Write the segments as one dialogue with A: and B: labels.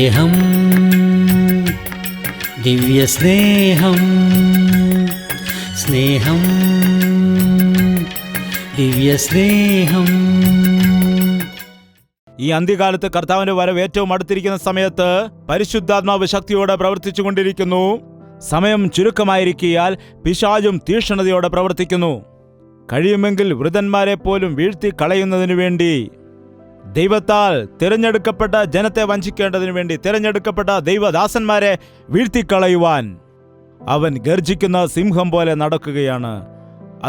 A: സ്നേഹം, ദിവ്യസ്നേഹം, സ്നേഹം, ദിവ്യസ്നേഹം.
B: ഈ അന്ത്യകാലത്ത് കർത്താവിന്റെ വരവ് ഏറ്റവും അടുത്തിരിക്കുന്ന സമയത്ത് പരിശുദ്ധാത്മാവ് ശക്തിയോടെ പ്രവർത്തിച്ചുകൊണ്ടിരിക്കുന്നു. സമയം ചുരുക്കമായിരിക്കിയാൽ പിശാചും തീക്ഷ്ണതയോടെ പ്രവർത്തിക്കുന്നു. കഴിയുമെങ്കിൽ വൃതന്മാരെ പോലും വീഴ്ത്തി കളയുന്നതിനു വേണ്ടി, ദൈവത്താൽ തിരഞ്ഞെടുക്കപ്പെട്ട ജനത്തെ വഞ്ചിക്കേണ്ടതിനു വേണ്ടി, തിരഞ്ഞെടുക്കപ്പെട്ട ദൈവദാസന്മാരെ വീഴ്ത്തിക്കളയുവാൻ അവൻ ഗർജിക്കുന്ന സിംഹം പോലെ നടക്കുകയാണ്.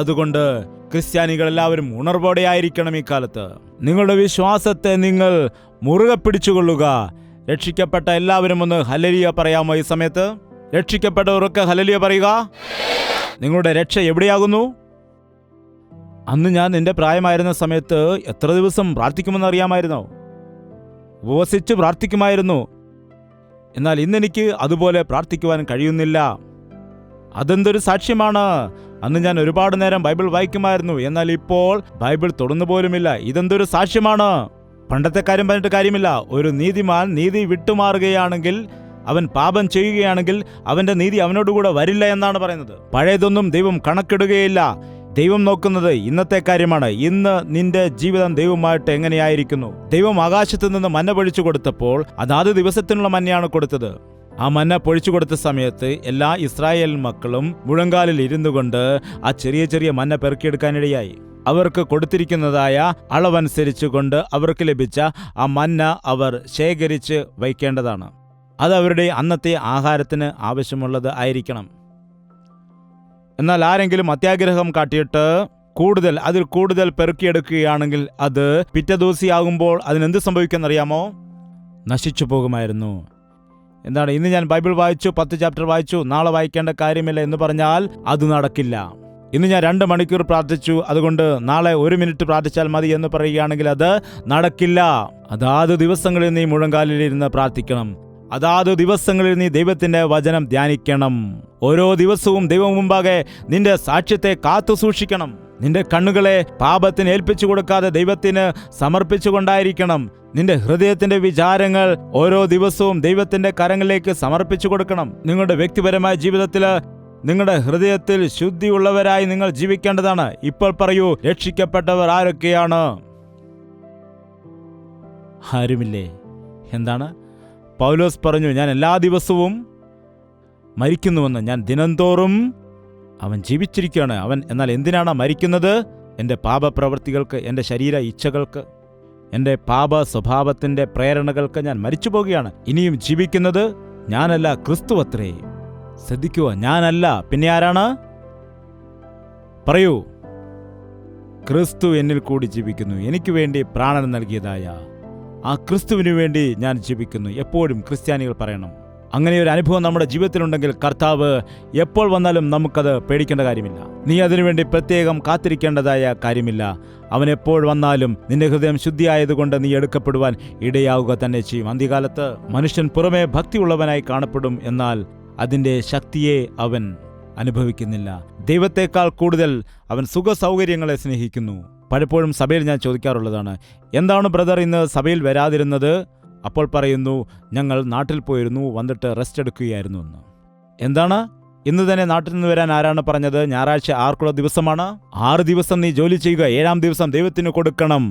B: അതുകൊണ്ട് ക്രിസ്ത്യാനികൾ എല്ലാവരും ഉണർവോടെ ആയിരിക്കണം. ഈ കാലത്ത് നിങ്ങളുടെ വിശ്വാസത്തെ നിങ്ങൾ മുറുകെ പിടിച്ചുകൊള്ളുക. രക്ഷിക്കപ്പെട്ട എല്ലാവരും ഒന്ന് ഹല്ലേലൂയ പറയാമോ? ഈ സമയത്ത് രക്ഷിക്കപ്പെട്ടവരൊക്കെ ഹല്ലേലൂയ പറയുക. നിങ്ങളുടെ രക്ഷ എവിടെയാകുന്നു? അന്ന് ഞാൻ നിന്റെ പ്രായമായിരുന്ന സമയത്ത് എത്ര ദിവസം പ്രാർത്ഥിക്കുമെന്ന് അറിയാമായിരുന്നോ? ഉപവസിച്ച് പ്രാർത്ഥിക്കുമായിരുന്നു. എന്നാൽ ഇന്നെനിക്ക് അതുപോലെ പ്രാർത്ഥിക്കുവാൻ കഴിയുന്നില്ല. അതെന്തൊരു സാക്ഷ്യമാണ്! അന്ന് ഞാൻ ഒരുപാട് നേരം ബൈബിൾ വായിക്കുമായിരുന്നു, എന്നാൽ ഇപ്പോൾ ബൈബിൾ തൊടുന്നു പോലുമില്ല. ഇതെന്തൊരു സാക്ഷ്യമാണ്! പണ്ടത്തെ കാര്യം പറഞ്ഞിട്ട് കാര്യമില്ല. ഒരു നീതിമാൻ നീതി വിട്ടുമാറുകയാണെങ്കിൽ, അവൻ പാപം ചെയ്യുകയാണെങ്കിൽ അവന്റെ നീതി അവനോടുകൂടെ വരില്ല എന്നാണ് പറയുന്നത്. പഴയതൊന്നും ദൈവം കണക്കിടുകയില്ല. ദൈവം നോക്കുന്നത് ഇന്നത്തെ കാര്യമാണ്. ഇന്ന് നിന്റെ ജീവിതം ദൈവമായിട്ട് എങ്ങനെയായിരിക്കുന്നു? ദൈവം ആകാശത്ത് നിന്ന് മന്ന പൊഴിച്ചു കൊടുത്തപ്പോൾ അതാത് ദിവസത്തിനുള്ള മന്നയാണ് കൊടുത്തത്. ആ മന്ന പൊഴിച്ചു കൊടുത്ത സമയത്ത് എല്ലാ ഇസ്രായേൽ മക്കളും മുഴങ്കാലിൽ ഇരുന്നു കൊണ്ട് ആ ചെറിയ ചെറിയ മന്ന പെറുക്കിയെടുക്കാനിടയായി. അവർക്ക് കൊടുത്തിരിക്കുന്നതായ അളവനുസരിച്ച് കൊണ്ട് അവർക്ക് ലഭിച്ച ആ മന്ന അവർ ശേഖരിച്ച് വയ്ക്കേണ്ടതാണ്. അത് അവരുടെ അന്നത്തെ ആഹാരത്തിന് ആവശ്യമുള്ളത് ആയിരിക്കണം. എന്നാൽ ആരെങ്കിലും അത്യാഗ്രഹം കാട്ടിയിട്ട് അതിൽ കൂടുതൽ പെറുക്കിയെടുക്കുകയാണെങ്കിൽ അത് പിറ്റേ ദിവസമാകുമ്പോൾ അതിനെന്ത് സംഭവിക്കുമെന്നറിയാമോ? നശിച്ചു പോകുമായിരുന്നു. എന്താണ്, ഇന്ന് ഞാൻ ബൈബിൾ വായിച്ചു, 10 ചാപ്റ്റർ വായിച്ചു, നാളെ വായിക്കേണ്ട കാര്യമില്ല എന്ന് പറഞ്ഞാൽ അത് നടക്കില്ല. ഇന്ന് ഞാൻ 2 മണിക്കൂർ പ്രാർത്ഥിച്ചു, അതുകൊണ്ട് നാളെ 1 മിനിറ്റ് പ്രാർത്ഥിച്ചാൽ മതി എന്ന് പറയുകയാണെങ്കിൽ അത് നടക്കില്ല. അതാത് ദിവസങ്ങളിൽ നീ മുഴങ്കാലിലിരുന്ന് പ്രാർത്ഥിക്കണം. അതാത് ദിവസങ്ങളിൽ നീ ദൈവത്തിന്റെ വചനം ധ്യാനിക്കണം. ഓരോ ദിവസവും ദൈവം മുമ്പാകെ നിന്റെ സാക്ഷ്യത്തെ കാത്തു സൂക്ഷിക്കണം. നിന്റെ കണ്ണുകളെ പാപത്തിന് ഏൽപ്പിച്ചു കൊടുക്കാതെ ദൈവത്തിന് സമർപ്പിച്ചുകൊണ്ടായിരിക്കണം. നിന്റെ ഹൃദയത്തിന്റെ വിചാരങ്ങൾ ഓരോ ദിവസവും ദൈവത്തിന്റെ കരങ്ങളിലേക്ക് സമർപ്പിച്ചു കൊടുക്കണം. നിങ്ങളുടെ വ്യക്തിപരമായ ജീവിതത്തിൽ നിങ്ങളുടെ ഹൃദയത്തിൽ ശുദ്ധിയുള്ളവരായി നിങ്ങൾ ജീവിക്കേണ്ടതാണ്. ഇപ്പോൾ പറയൂ, രക്ഷിക്കപ്പെട്ടവർ ആരൊക്കെയാണ്? ആരുമില്ലേ? എന്താണ് പൗലോസ് പറഞ്ഞു? ഞാൻ എല്ലാ ദിവസവും മരിക്കുന്നുവെന്ന്. ഞാൻ ദിനംതോറും അവൻ ജീവിച്ചിരിക്കുകയാണ്. അവൻ എന്നാൽ എന്തിനാണ് മരിക്കുന്നത്? എൻ്റെ പാപപ്രവൃത്തികൾക്ക്, എൻ്റെ ശരീര ഇച്ഛകൾക്ക്, എൻ്റെ പാപ സ്വഭാവത്തിൻ്റെ പ്രേരണകൾക്ക് ഞാൻ മരിച്ചു പോകുകയാണ്. ഇനിയും ജീവിക്കുന്നത് ഞാനല്ല, ക്രിസ്തു അത്രേ. ശ്രദ്ധിക്കുക, ഞാനല്ല, പിന്നെ ആരാണ്? പറയൂ. ക്രിസ്തു എന്നിൽ കൂടി ജീവിക്കുന്നു. എനിക്ക് വേണ്ടി പ്രാണൻ നൽകിയതായ ആ ക്രിസ്തുവിനു വേണ്ടി ഞാൻ ജീവിക്കുന്നു. എപ്പോഴും ക്രിസ്ത്യാനികൾ പറയണം. അങ്ങനെ ഒരു അനുഭവം നമ്മുടെ ജീവിതത്തിലുണ്ടെങ്കിൽ കർത്താവ് എപ്പോൾ വന്നാലും നമുക്കത് പേടിക്കേണ്ട കാര്യമില്ല. നീ അതിനുവേണ്ടി പ്രത്യേകം കാത്തിരിക്കേണ്ടതായ കാര്യമില്ല. അവൻ എപ്പോൾ വന്നാലും നിന്റെ ഹൃദയം ശുദ്ധിയായതുകൊണ്ട് നീ എടുക്കപ്പെടുവാൻ ഇടയാവുക തന്നെ ചെയ്യും. അന്ത്യകാലത്ത് മനുഷ്യൻ പുറമേ ഭക്തിയുള്ളവനായി കാണപ്പെടും, എന്നാൽ അതിൻ്റെ ശക്തിയെ അവൻ അനുഭവിക്കുന്നില്ല. ദൈവത്തെക്കാൾ കൂടുതൽ അവൻ സുഖ സൗകര്യങ്ങളെ സ്നേഹിക്കുന്നു. പലപ്പോഴും സഭയിൽ ഞാൻ ചോദിക്കാറുള്ളതാണ്, എന്താണ് ബ്രദർ ഇന്ന് സഭയിൽ വരാതിരുന്നത്? അപ്പോൾ പറയുന്നു, ഞങ്ങൾ നാട്ടിൽ പോയിരുന്നു, വന്നിട്ട് റെസ്റ്റ് എടുക്കുകയായിരുന്നു എന്ന്. എന്താണ്? ഇന്ന് തന്നെ നാട്ടിൽ നിന്ന് വരാൻ ആരാണ് പറഞ്ഞത്? ഞായറാഴ്ച ആർക്കുള്ള ദിവസമാണ്? 6 ദിവസം നീ ജോലി ചെയ്യുക, 7-ാം ദിവസം ദൈവത്തിന് കൊടുക്കണം.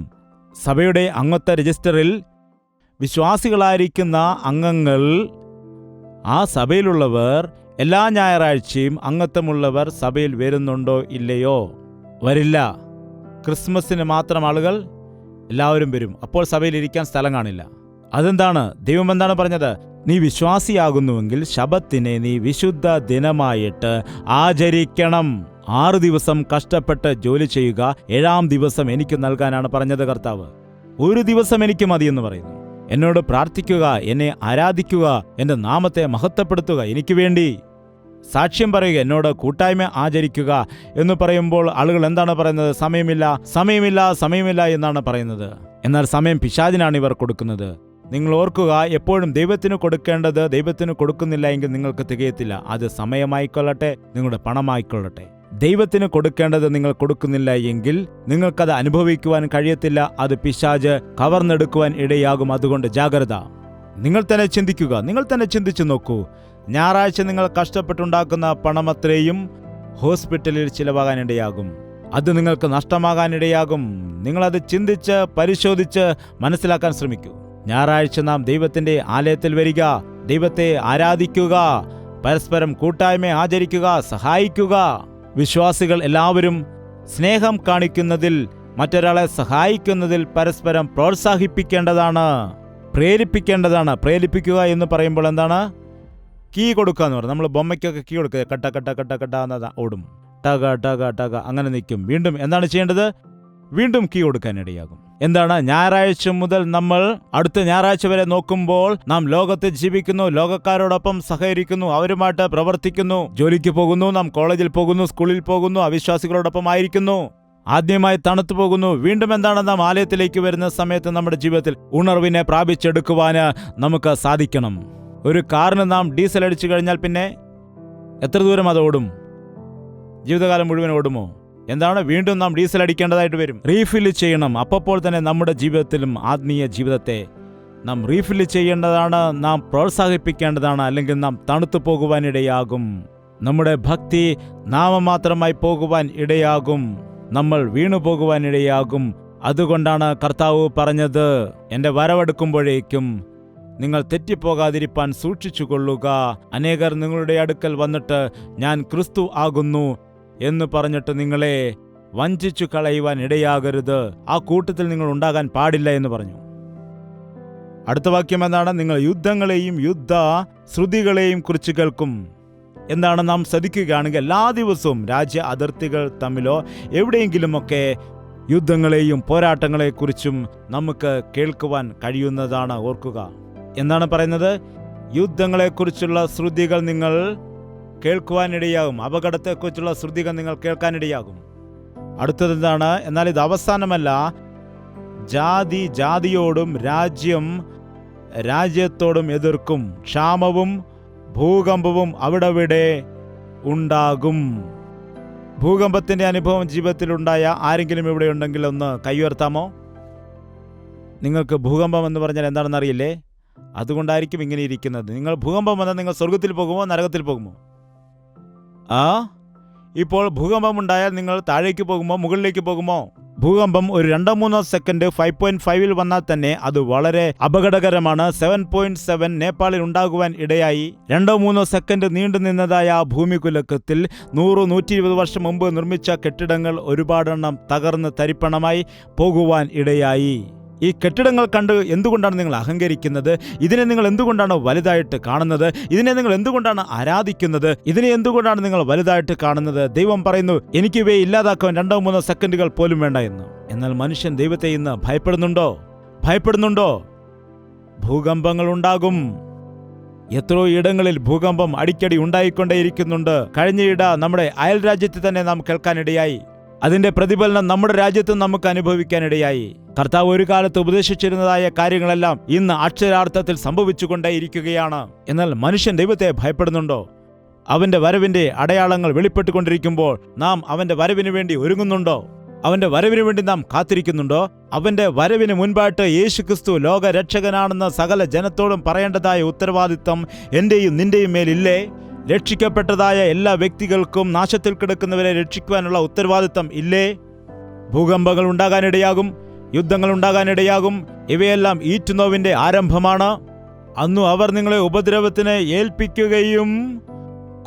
B: സഭയുടെ അംഗത്വ രജിസ്റ്ററിൽ വിശ്വാസികളായിരിക്കുന്ന അംഗങ്ങൾ, ആ സഭയിലുള്ളവർ എല്ലാ ഞായറാഴ്ചയും അംഗത്വമുള്ളവർ സഭയിൽ വരുന്നുണ്ടോ ഇല്ലയോ? വരില്ല. ക്രിസ്മസിന് മാത്രം ആളുകൾ എല്ലാവരും വരും. അപ്പോൾ സഭയിൽ ഇരിക്കാൻ സ്ഥലം കാണില്ല. അതെന്താണ്? ദൈവം എന്താണ് പറഞ്ഞത്? നീ വിശ്വാസിയാകുന്നുവെങ്കിൽ ശബത്തിനെ നീ വിശുദ്ധ ദിനമായിട്ട് ആചരിക്കണം. 6 ദിവസം കഷ്ടപ്പെട്ട് ജോലി ചെയ്യുക, 7-ാം ദിവസം എനിക്ക് നൽകാനാണ് പറഞ്ഞത് കർത്താവ്. 1 ദിവസം എനിക്ക് മതിയെന്ന് പറയുന്നു. എന്നോട് പ്രാർത്ഥിക്കുക, എന്നെ ആരാധിക്കുക, എൻ്റെ നാമത്തെ മഹത്വപ്പെടുത്തുക, എനിക്ക് വേണ്ടി സാക്ഷ്യം പറയുക, എന്നോട് കൂട്ടായ്മ ആചരിക്കുക എന്ന് പറയുമ്പോൾ ആളുകൾ എന്താണ് പറയുന്നത്? സമയമില്ല, സമയമില്ല, സമയമില്ല എന്നാണ് പറയുന്നത്. എന്നാൽ സമയം പിശാചിനാണ് ഇവർ കൊടുക്കുന്നത്. നിങ്ങൾ ഓർക്കുക, എപ്പോഴും ദൈവത്തിന് കൊടുക്കേണ്ടത് ദൈവത്തിന് കൊടുക്കുന്നില്ല എങ്കിൽ നിങ്ങൾക്ക് തികയത്തില്ല. അത് സമയമായിക്കൊള്ളട്ടെ, നിങ്ങളുടെ പണമായിക്കൊള്ളട്ടെ. ദൈവത്തിന് കൊടുക്കേണ്ടത് നിങ്ങൾ കൊടുക്കുന്നില്ല എങ്കിൽ നിങ്ങൾക്കത് അനുഭവിക്കുവാൻ കഴിയത്തില്ല. അത് പിശാച് കവർന്നെടുക്കുവാൻ ഇടയാകും. അതുകൊണ്ട് ജാഗ്രത. നിങ്ങൾ തന്നെ ചിന്തിക്കുക, നിങ്ങൾ തന്നെ ചിന്തിച്ചു നോക്കൂ. ഞായറാഴ്ച നിങ്ങൾ കഷ്ടപ്പെട്ടുണ്ടാക്കുന്ന പണമത്രയും ഹോസ്പിറ്റലിൽ ചിലവാകാനിടയാകും. അത് നിങ്ങൾക്ക് നഷ്ടമാകാനിടയാകും. നിങ്ങളത് ചിന്തിച്ച് പരിശോധിച്ച് മനസ്സിലാക്കാൻ ശ്രമിക്കൂ. ഞായറാഴ്ച നാം ദൈവത്തിന്റെ ആലയത്തിൽ വരിക, ദൈവത്തെ ആരാധിക്കുക, പരസ്പരം കൂട്ടായ്മ ആചരിക്കുക, സഹായിക്കുക. വിശ്വാസികൾ എല്ലാവരും സ്നേഹം കാണിക്കുന്നതിൽ, മറ്റൊരാളെ സഹായിക്കുന്നതിൽ പരസ്പരം പ്രോത്സാഹിപ്പിക്കേണ്ടതാണ്, പ്രേരിപ്പിക്കേണ്ടതാണ്. പ്രേരിപ്പിക്കുക എന്ന് പറയുമ്പോൾ എന്താണ്? കീ കൊടുക്കുക എന്ന് പറയും. നമ്മൾ ബൊമ്മയ്ക്കൊക്കെ കീ കൊടുക്കുക, കട്ട കട്ട കട്ട കട്ട എന്നത് ഓടും, ടക ടക ടക അങ്ങനെ നിൽക്കും. വീണ്ടും എന്താണ് ചെയ്യേണ്ടത്? വീണ്ടും കീ കൊടുക്കാനിടയാകും. എന്താണ്? ഞായറാഴ്ച മുതൽ നമ്മൾ അടുത്ത ഞായറാഴ്ച വരെ നോക്കുമ്പോൾ നാം ലോകത്ത് ജീവിക്കുന്നു, ലോകക്കാരോടൊപ്പം സഹകരിക്കുന്നു, അവരുമായിട്ട് പ്രവർത്തിക്കുന്നു, ജോലിക്ക് പോകുന്നു, നാം കോളേജിൽ പോകുന്നു, സ്കൂളിൽ പോകുന്നു, അവിശ്വാസികളോടൊപ്പം ആയിരിക്കുന്നു, ആദ്യമായി തണുത്തു പോകുന്നു. വീണ്ടും എന്താണ്? നാം ആലയത്തിലേക്ക് വരുന്ന സമയത്ത് നമ്മുടെ ജീവിതത്തിൽ ഉണർവിനെ പ്രാപിച്ചെടുക്കുവാന് നമുക്ക് സാധിക്കണം. ഒരു കാറിന് നാം ഡീസൽ അടിച്ചു കഴിഞ്ഞാൽ പിന്നെ എത്ര ദൂരം അത് ഓടും? ജീവിതകാലം മുഴുവൻ ഓടുമോ? എന്താണ്? വീണ്ടും നാം ഡീസൽ അടിക്കേണ്ടതായിട്ട് വരും, റീഫില്ല് ചെയ്യണം. അപ്പോൾ തന്നെ നമ്മുടെ ജീവിതത്തിലും ആത്മീയ ജീവിതത്തെ നാം റീഫില്ല് ചെയ്യേണ്ടതാണ്, നാം പ്രോത്സാഹിപ്പിക്കേണ്ടതാണ്. അല്ലെങ്കിൽ നാം തണുത്തു പോകുവാനിടയാകും. നമ്മുടെ ഭക്തി നാമമാത്രമായി പോകുവാൻ ഇടയാകും. നമ്മൾ വീണു പോകുവാനിടയാകും. അതുകൊണ്ടാണ് കർത്താവ് പറഞ്ഞത്, എൻ്റെ വരവെടുക്കുമ്പോഴേക്കും നിങ്ങൾ തെറ്റിപ്പോകാതിരിപ്പാൻ സൂക്ഷിച്ചുകൊള്ളുക. അനേകർ നിങ്ങളുടെ അടുക്കൽ വന്നിട്ട് ഞാൻ ക്രിസ്തു ആകുന്നു എന്ന് പറഞ്ഞിട്ട് നിങ്ങളെ വഞ്ചിച്ചു കളയുവാൻ ഇടയാകരുത്. ആ കൂട്ടത്തിൽ നിങ്ങൾ ഉണ്ടാകാൻ പാടില്ല എന്ന് പറഞ്ഞു. അടുത്ത വാക്യം എന്താണ്? നിങ്ങൾ യുദ്ധങ്ങളെയും യുദ്ധ ശ്രുതികളെയും കുറിച്ച് കേൾക്കും. എന്താണ്? നാം ശ്രദ്ധിക്കുകയാണെങ്കിൽ എല്ലാ ദിവസവും രാജ്യ അതിർത്തികൾ തമ്മിലോ എവിടെയെങ്കിലുമൊക്കെ യുദ്ധങ്ങളെയും പോരാട്ടങ്ങളെക്കുറിച്ചും നമുക്ക് കേൾക്കുവാൻ കഴിയുന്നതാണ്. ഓർക്കുക, എന്താണ് പറയുന്നത്? യുദ്ധങ്ങളെക്കുറിച്ചുള്ള ശ്രുതികൾ നിങ്ങൾ കേൾക്കുവാനിടയാകും. അപകടത്തെക്കുറിച്ചുള്ള ശ്രുതികൾ നിങ്ങൾ കേൾക്കാനിടയാകും. അടുത്തതെന്താണ്? എന്നാൽ ഇത് അവസാനമല്ല. ജാതി ജാതിയോടും രാജ്യം രാജ്യത്തോടും എതിർക്കും. ക്ഷാമവും ഭൂകമ്പവും അവിടെവിടെ ഉണ്ടാകും. ഭൂകമ്പത്തിന്റെ അനുഭവം ജീവിതത്തിലുണ്ടായ ആരെങ്കിലും ഇവിടെ ഉണ്ടെങ്കിൽ ഒന്ന് കൈയുയർത്താമോ? നിങ്ങൾക്ക് ഭൂകമ്പം എന്ന് പറഞ്ഞാൽ എന്താണെന്ന് അറിയില്ലേ? അതുകൊണ്ടായിരിക്കും ഇങ്ങനെ ഇരിക്കുന്നത്. നിങ്ങൾ ഭൂകമ്പം വന്നാൽ നിങ്ങൾ സ്വർഗത്തിൽ പോകുമോ നരകത്തിൽ പോകുമോ? ഇപ്പോൾ ഭൂകമ്പമുണ്ടായാൽ നിങ്ങൾ താഴേക്ക് പോകുമോ മുകളിലേക്ക് പോകുമോ? ഭൂകമ്പം ഒരു 2-3 സെക്കൻഡ് 5.5 വന്നാൽ തന്നെ അത് വളരെ അപകടകരമാണ്. 7.7 നേപ്പാളിൽ ഉണ്ടാകുവാൻ ഇടയായി. 2-3 സെക്കൻഡ് നീണ്ടു നിന്നതായ ആ ഭൂമികുലുക്കത്തിൽ 100-120 വർഷം മുമ്പ് നിർമ്മിച്ച കെട്ടിടങ്ങൾ ഒരുപാടെണ്ണം തകർന്ന് തരിപ്പണമായി പോകുവാൻ ഇടയായി. ഈ കെട്ടിടങ്ങൾ കണ്ട് എന്തുകൊണ്ടാണ് നിങ്ങൾ അഹങ്കരിക്കുന്നത്? ഇതിനെ നിങ്ങൾ എന്തുകൊണ്ടാണ് വലുതായിട്ട് കാണുന്നത്? ഇതിനെ നിങ്ങൾ എന്തുകൊണ്ടാണ് ആരാധിക്കുന്നത്? ഇതിനെ എന്തുകൊണ്ടാണ് നിങ്ങൾ വലുതായിട്ട് കാണുന്നത്? ദൈവം പറയുന്നു, എനിക്ക് ഇവയെ ഇല്ലാതാക്കുവാൻ 2-3 സെക്കൻഡുകൾ പോലും വേണ്ട എന്ന്. എന്നാൽ മനുഷ്യൻ ദൈവത്തെ ഇന്ന് ഭയപ്പെടുന്നുണ്ടോ? ഭൂകമ്പങ്ങൾ ഉണ്ടാകും. എത്രയോ ഇടങ്ങളിൽ ഭൂകമ്പം അടിക്കടി ഉണ്ടായിക്കൊണ്ടേയിരിക്കുന്നുണ്ട്. കഴിഞ്ഞയിട നമ്മുടെ അയൽ രാജ്യത്തിൽ തന്നെ നാം കേൾക്കാനിടയായി. അതിന്റെ പ്രതിഫലനം നമ്മുടെ രാജ്യത്തും നമുക്ക് അനുഭവിക്കാനിടയായി. കർത്താവ് ഒരു കാലത്ത് ഉപദേശിച്ചിരുന്നതായ കാര്യങ്ങളെല്ലാം ഇന്ന് അക്ഷരാർത്ഥത്തിൽ സംഭവിച്ചുകൊണ്ടേയിരിക്കുകയാണ്. എന്നാൽ മനുഷ്യൻ ദൈവത്തെ ഭയപ്പെടുന്നുണ്ടോ? അവന്റെ വരവിന്റെ അടയാളങ്ങൾ വെളിപ്പെട്ടുകൊണ്ടിരിക്കുമ്പോൾ നാം അവന്റെ വരവിന് വേണ്ടി ഒരുങ്ങുന്നുണ്ടോ? അവന്റെ വരവിന് വേണ്ടി നാം കാത്തിരിക്കുന്നുണ്ടോ? അവന്റെ വരവിന് മുൻപായിട്ട് യേശുക്രിസ്തു ലോകരക്ഷകനാണെന്ന് സകല ജനത്തോടും പറയേണ്ടതായ ഉത്തരവാദിത്തം എന്റെയും നിന്റെയും മേലില്ലേ? രക്ഷിക്കപ്പെട്ടതായ എല്ലാ വ്യക്തികൾക്കും നാശത്തിൽ കിടക്കുന്നവരെ രക്ഷിക്കുവാനുള്ള ഉത്തരവാദിത്തം ഇല്ലേ? ഭൂകമ്പങ്ങൾ ഉണ്ടാകാനിടയാകും, യുദ്ധങ്ങൾ ഉണ്ടാകാനിടയാകും. ഇവയെല്ലാം ഈറ്റുനോവിന്റെ ആരംഭമാണ്. അന്നു അവർ നിങ്ങളെ ഉപദ്രവത്തിന് ഏൽപ്പിക്കുകയും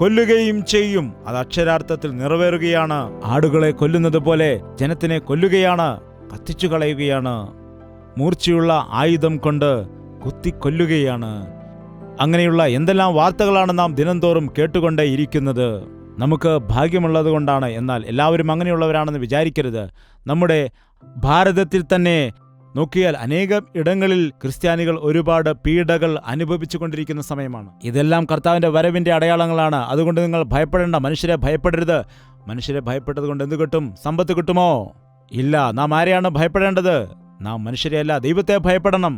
B: കൊല്ലുകയും ചെയ്യും. അത് അക്ഷരാർത്ഥത്തിൽ നിറവേറുകയാണ്. ആടുകളെ കൊല്ലുന്നത് പോലെ ജനത്തിനെ കൊല്ലുകയാണ്, കത്തിച്ചു കളയുകയാണ്, മൂർച്ചയുള്ള ആയുധം കൊണ്ട് കുത്തിക്കൊല്ലുകയാണ്. അങ്ങനെയുള്ള എന്തെല്ലാം വാർത്തകളാണ് നാം ദിനംതോറും കേട്ടുകൊണ്ടേ ഇരിക്കുന്നത്. നമുക്ക് ഭാഗ്യമുള്ളത് കൊണ്ടാണ്. എന്നാൽ എല്ലാവരും അങ്ങനെയുള്ളവരാണെന്ന് വിചാരിക്കരുത്. നമ്മുടെ ഭാരതത്തിൽ തന്നെ നോക്കിയാൽ അനേകം ഇടങ്ങളിൽ ക്രിസ്ത്യാനികൾ ഒരുപാട് പീഡകൾ അനുഭവിച്ചു കൊണ്ടിരിക്കുന്ന സമയമാണ്. ഇതെല്ലാം കർത്താവിന്റെ വരവിന്റെ അടയാളങ്ങളാണ്. അതുകൊണ്ട് നിങ്ങൾ ഭയപ്പെടേണ്ട. മനുഷ്യരെ ഭയപ്പെടരുത്. മനുഷ്യരെ ഭയപ്പെട്ടത് കൊണ്ട് എന്ത് കിട്ടും? സമ്പത്ത് കിട്ടുമോ? ഇല്ല. നാം ആരെയാണ് ഭയപ്പെടേണ്ടത്? നാം മനുഷ്യരെയല്ല, ദൈവത്തെ ഭയപ്പെടണം.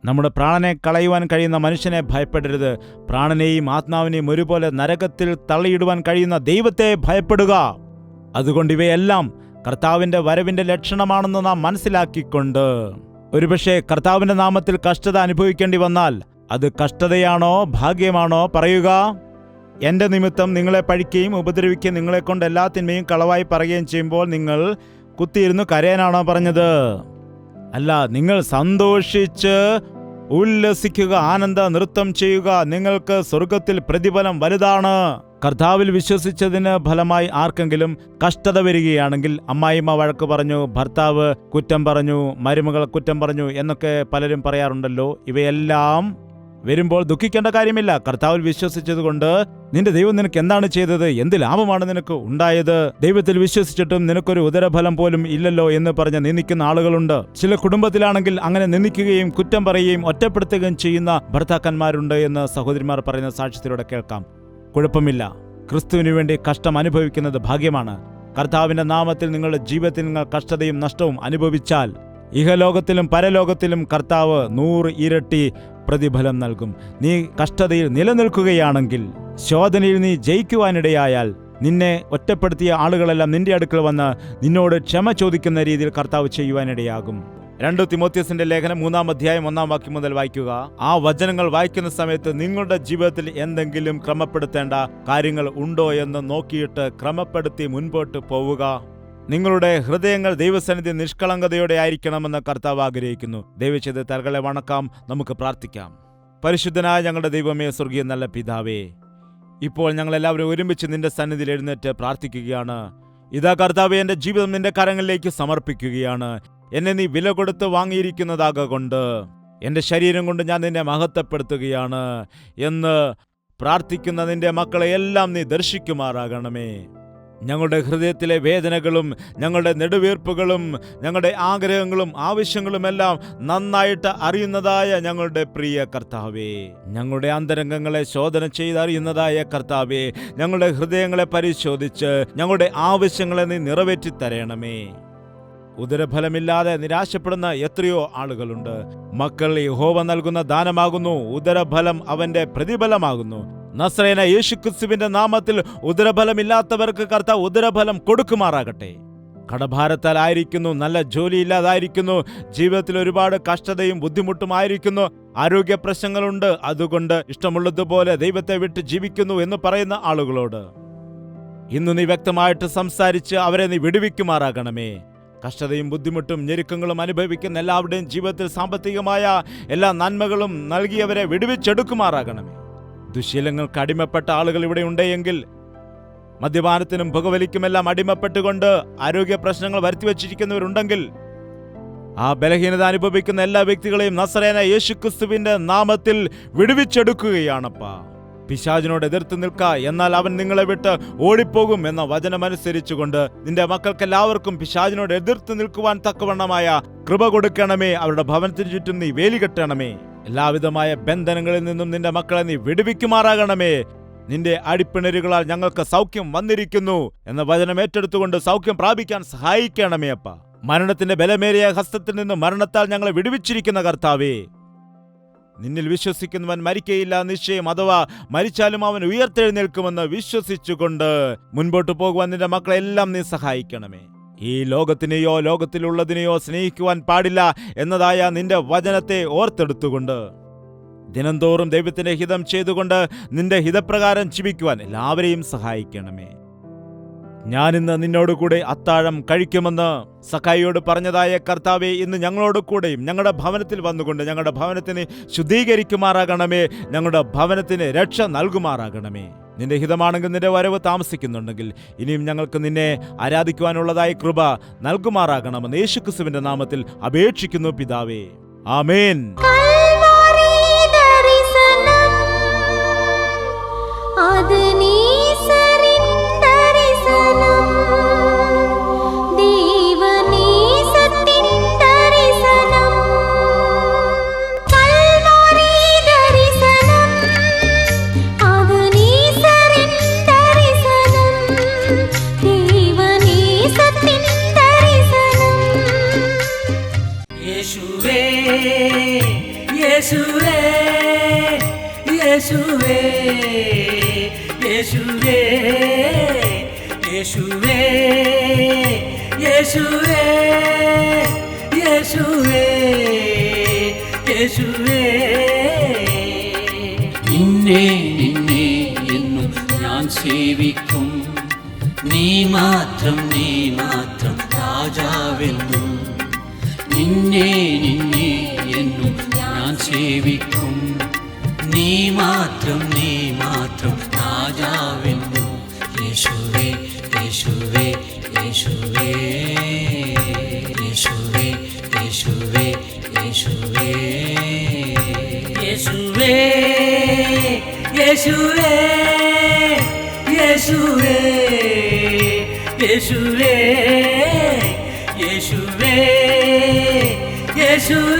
B: നമ്മുടെ പ്രാണനെ കളയുവാൻ കഴിയുന്ന മനുഷ്യനെ ഭയപ്പെടരുത്. പ്രാണനെയും ആത്മാവിനെയും ഒരുപോലെ നരകത്തിൽ തള്ളിയിടുവാൻ കഴിയുന്ന ദൈവത്തെ ഭയപ്പെടുക. അതുകൊണ്ട് ഇവയെല്ലാം കർത്താവിന്റെ വരവിന്റെ ലക്ഷണമാണെന്ന് നാം മനസ്സിലാക്കിക്കൊണ്ട് ഒരുപക്ഷെ കർത്താവിന്റെ നാമത്തിൽ കഷ്ടത അനുഭവിക്കേണ്ടി വന്നാൽ അത് കഷ്ടതയാണോ ഭാഗ്യമാണോ പറയുക? എന്റെ നിമിത്തം നിങ്ങളെ പഴിക്കുകയും ഉപദ്രവിക്കുകയും നിങ്ങളെക്കൊണ്ട് എല്ലാ തിന്മയും കളവായി പറയുകയും ചെയ്യുമ്പോൾ നിങ്ങൾ കുത്തിയിരുന്ന് കരയാനാണോ പറഞ്ഞത്? അല്ല, നിങ്ങൾ സന്തോഷിച്ച് ഉല്ലസിക്കുക, ആനന്ദ നൃത്തം ചെയ്യുക, നിങ്ങൾക്ക് സ്വർഗത്തിൽ പ്രതിഫലം വലുതാണ്. കർത്താവിൽ വിശ്വസിച്ചതിന് ഫലമായി ആർക്കെങ്കിലും കഷ്ടത വരികയാണെങ്കിൽ, അമ്മായിമ്മ വഴക്ക് പറഞ്ഞു, ഭർത്താവ് കുറ്റം പറഞ്ഞു, മരുമകൾ കുറ്റം പറഞ്ഞു എന്നൊക്കെ പലരും പറയാറുണ്ടല്ലോ. ഇവയെല്ലാം വരുമ്പോൾ ദുഃഖിക്കേണ്ട കാര്യമില്ല. കർത്താവിൽ വിശ്വസിച്ചതുകൊണ്ട് നിന്റെ ദൈവം നിനക്ക് എന്താണ് ചെയ്തത്? എന്ത് ലാഭമാണ് നിനക്ക് ഉണ്ടായത്? ദൈവത്തിൽ വിശ്വസിച്ചിട്ടും നിനക്കൊരു ഉദരഫലം പോലും ഇല്ലല്ലോ എന്ന് പറഞ്ഞ് നിന്ദിക്കുന്ന ആളുകളുണ്ട്. ചില കുടുംബത്തിലാണെങ്കിൽ അങ്ങനെ നിന്ദിക്കുകയും കുറ്റം പറയുകയും ഒറ്റപ്പെടുത്തുകയും ചെയ്യുന്ന ഭർത്താക്കന്മാരുണ്ട് എന്ന് സഹോദരിമാർ പറയുന്ന സാക്ഷ്യത്തിലൂടെ കേൾക്കാം. കുഴപ്പമില്ല, ക്രിസ്തുവിനു വേണ്ടി കഷ്ടം അനുഭവിക്കുന്നത് ഭാഗ്യമാണ്. കർത്താവിന്റെ നാമത്തിൽ നിങ്ങളുടെ ജീവിതത്തിൽ നിങ്ങൾ കഷ്ടതയും നഷ്ടവും അനുഭവിച്ചാൽ ഇഹലോകത്തിലും പരലോകത്തിലും കർത്താവ് 100 ഇരട്ടി പ്രതിഫലം നൽകും. നീ കഷ്ടതയിൽ നിലനിൽക്കുകയാണെങ്കിൽ, ശോധനയിൽ നീ ജയിക്കുവാനിടയായാൽ, നിന്നെ ഒറ്റപ്പെടുത്തിയ ആളുകളെല്ലാം നിന്റെ അടുക്കൽ വന്ന് നിന്നോട് ക്ഷമ ചോദിക്കുന്ന രീതിയിൽ കർത്താവ് ചെയ്യുവാനിടയാകും. 2 തിമോഥെയോസിന്റെ ലേഖനം 3-ാം അധ്യായം 1-ാം വാക്യം മുതൽ വായിക്കുക. ആ വചനങ്ങൾ വായിക്കുന്ന സമയത്ത് നിങ്ങളുടെ ജീവിതത്തിൽ എന്തെങ്കിലും ക്രമപ്പെടുത്തേണ്ട കാര്യങ്ങൾ ഉണ്ടോ എന്ന് നോക്കിയിട്ട് ക്രമപ്പെടുത്തി മുൻപോട്ട് പോവുക. നിങ്ങളുടെ ഹൃദയങ്ങൾ ദൈവസന്നിധി നിഷ്കളങ്കതയോടെ ആയിരിക്കണമെന്ന് കർത്താവ് ആഗ്രഹിക്കുന്നു. ദൈവചെയ്ത് തലകളെ വണക്കാം, നമുക്ക് പ്രാർത്ഥിക്കാം. പരിശുദ്ധനായ ഞങ്ങളുടെ ദൈവമേ, സ്വർഗീയ നല്ല പിതാവേ, ഇപ്പോൾ ഞങ്ങളെല്ലാവരും ഒരുമിച്ച് നിന്റെ സന്നിധിയിൽ എഴുന്നേറ്റ് പ്രാർത്ഥിക്കുകയാണ്. ഇതാ കർത്താവേ, എൻ്റെ ജീവിതം നിന്റെ കരങ്ങളിലേക്ക് സമർപ്പിക്കുകയാണ്. എന്നെ നീ വില കൊടുത്ത് വാങ്ങിയിരിക്കുന്നതാകൊണ്ട് എൻ്റെ ശരീരം കൊണ്ട് ഞാൻ നിന്നെ മഹത്വപ്പെടുത്തുകയാണ് എന്ന് പ്രാർത്ഥിക്കുന്ന നിന്റെ മക്കളെ എല്ലാം നീ ദർശിക്കുമാറാകണമേ. ഞങ്ങളുടെ ഹൃദയത്തിലെ വേദനകളും ഞങ്ങളുടെ നെടുവീർപ്പുകളും ഞങ്ങളുടെ ആഗ്രഹങ്ങളും ആവശ്യങ്ങളുമെല്ലാം നന്നായിട്ട് അറിയുന്നതായ ഞങ്ങളുടെ പ്രിയ കർത്താവേ, ഞങ്ങളുടെ അന്തരംഗങ്ങളെ ശോധന ചെയ്തറിയുന്നതായ കർത്താവേ, ഞങ്ങളുടെ ഹൃദയങ്ങളെ പരിശോധിച്ച് ഞങ്ങളുടെ ആവശ്യങ്ങളെ നീ നിറവേറ്റി തരണമേ. ഉദരഫലമില്ലാതെ നിരാശപ്പെടുന്ന എത്രയോ ആളുകളുണ്ട്. മക്കൾ യഹോവ നൽകുന്ന ദാനമാകുന്നു, ഉദരഫലം അവന്റെ പ്രതിഫലമാകുന്നു. നസ്രയനായ യേശുക്രിസ്തുവിന്റെ നാമത്തിൽ ഉദരഫലമില്ലാത്തവർക്ക് കർത്താവ് ഉദരഫലം കൊടുക്കുമാറാകട്ടെ. കടഭാരത്താലായിരിക്കുന്നു, നല്ല ജോലിയില്ലാതായിരിക്കുന്നു, ജീവിതത്തിൽ ഒരുപാട് കഷ്ടതയും ബുദ്ധിമുട്ടുമായിരിക്കുന്നു, ആരോഗ്യ പ്രശ്നങ്ങളുണ്ട്, അതുകൊണ്ട് ഇഷ്ടമുള്ളതുപോലെ ദൈവത്തെ വിട്ട് ജീവിക്കുന്നു എന്ന് പറയുന്ന ആളുകളോട് ഇന്ന് നീ വ്യക്തമായിട്ട് സംസാരിച്ച് അവരെ നീ വിടുവിക്കുമാറാകണമേ. കഷ്ടതയും ബുദ്ധിമുട്ടും ഞെരുക്കങ്ങളും അനുഭവിക്കുന്ന എല്ലാവരുടെയും ജീവിതത്തിൽ സാമ്പത്തികമായ എല്ലാ നന്മകളും നൽകിയവരെ വിടുവിച്ചെടുക്കുമാറാകണമേ. ദുശീലങ്ങൾക്ക് അടിമപ്പെട്ട ആളുകൾ ഇവിടെ ഉണ്ടെങ്കിൽ, മദ്യപാനത്തിനും പുകവലിക്കുമെല്ലാം അടിമപ്പെട്ടുകൊണ്ട് ആരോഗ്യ പ്രശ്നങ്ങൾ വരുത്തിവെച്ചിരിക്കുന്നവരുണ്ടെങ്കിൽ, ആ ബലഹീനത അനുഭവിക്കുന്ന എല്ലാ വ്യക്തികളെയും നസറേനായ യേശുക്രിസ്തുവിന്റെ നാമത്തിൽ വിടുവിച്ചെടുക്കുകയാണപ്പാ. പിശാചിനോട് എതിർത്ത് നിൽക്ക, എന്നാൽ അവൻ നിങ്ങളെ വിട്ട് ഓടിപ്പോകും എന്ന വചനമനുസരിച്ചുകൊണ്ട് നിന്റെ മക്കൾക്കെല്ലാവർക്കും പിശാചിനോട് എതിർത്ത് നിൽക്കുവാൻ തക്കവണ്ണമായ കൃപ കൊടുക്കണമേ. അവരുടെ ഭവനത്തിന് ചുറ്റും നീ വേലി കെട്ടണമേ. എല്ലാവിധമായ ബന്ധനങ്ങളിൽ നിന്നും നിന്റെ മക്കളെ നീ വിടുവിക്കുമാറാകണമേ. നിന്റെ അടിപ്പിണരുകളാൽ ഞങ്ങൾക്ക് സൗഖ്യം വന്നിരിക്കുന്നു എന്ന വചനം ഏറ്റെടുത്തുകൊണ്ട് സൗഖ്യം പ്രാപിക്കാൻ സഹായിക്കണമേ അപ്പ. മരണത്തിന്റെ ബലമേറിയ ഹസ്തത്തിൽ നിന്ന് മരണത്താൽ ഞങ്ങളെ വിടുവിച്ചിരിക്കുന്ന കർത്താവേ, നിന്നിൽ വിശ്വസിക്കുന്നവൻ മരിക്കയില്ല നിശ്ചയം, അഥവാ മരിച്ചാലും അവൻ ഉയർത്തെഴുന്നേൽക്കുമെന്ന് വിശ്വസിച്ചുകൊണ്ട് മുൻപോട്ട് പോകുവാൻ നിന്റെ മക്കളെല്ലാം നീ സഹായിക്കണമേ. ഈ ലോകത്തിനെയോ ലോകത്തിലുള്ളതിനെയോ സ്നേഹിക്കുവാൻ പാടില്ല എന്നതായ നിന്റെ വചനത്തെ ഓർത്തെടുത്തുകൊണ്ട് ദിനംതോറും ദൈവത്തിന്റെ ഹിതം ചെയ്തുകൊണ്ട് നിന്റെ ഹിതപ്രകാരം ജീവിക്കുവാൻ എല്ലാവരെയും സഹായിക്കണമേ. ഞാനിന്ന് നിന്നോട് കൂടെ അത്താഴം കഴിക്കുമെന്ന് സഖായിയോട് പറഞ്ഞതായ കർത്താവേ, ഇന്ന് ഞങ്ങളോട് കൂടെയും ഞങ്ങളുടെ ഭവനത്തിൽ വന്നുകൊണ്ട് ഞങ്ങളുടെ ഭവനത്തിന് ശുദ്ധീകരിക്കുമാറാകണമേ. ഞങ്ങളുടെ ഭവനത്തിന് രക്ഷ നൽകുമാറാകണമേ. നിന്റെ ഹിതമാണെങ്കിൽ നിന്റെ വരവ് താമസിക്കുന്നുണ്ടെങ്കിൽ ഇനിയും ഞങ്ങൾക്ക് നിന്നെ ആരാധിക്കുവാനുള്ളതായ കൃപ നൽകുമാറാകണമെന്ന് യേശുക്രിസ്തുവിന്റെ നാമത്തിൽ അപേക്ഷിക്കുന്നു പിതാവേ, ആമേൻ.
A: യേശുവേ യേശുവേ. നിന്നെ നിന്നെ എന്നും ഞാൻ സേവിക്കും, നീ മാത്രം രാജാവെന്നും. നിന്നെ നിന്നെ എന്നും ഞാൻ സേവിക്കും, നീ മാത്രം രാജാവെന്നും. യേശുവേ യേശുവേ യേശുവേ യേശുവേ യേശുവേ യേശുവേ യേശുവേ യേശുവേ യേശുവേ യേശുവേ യേശുവേ യേശുവേ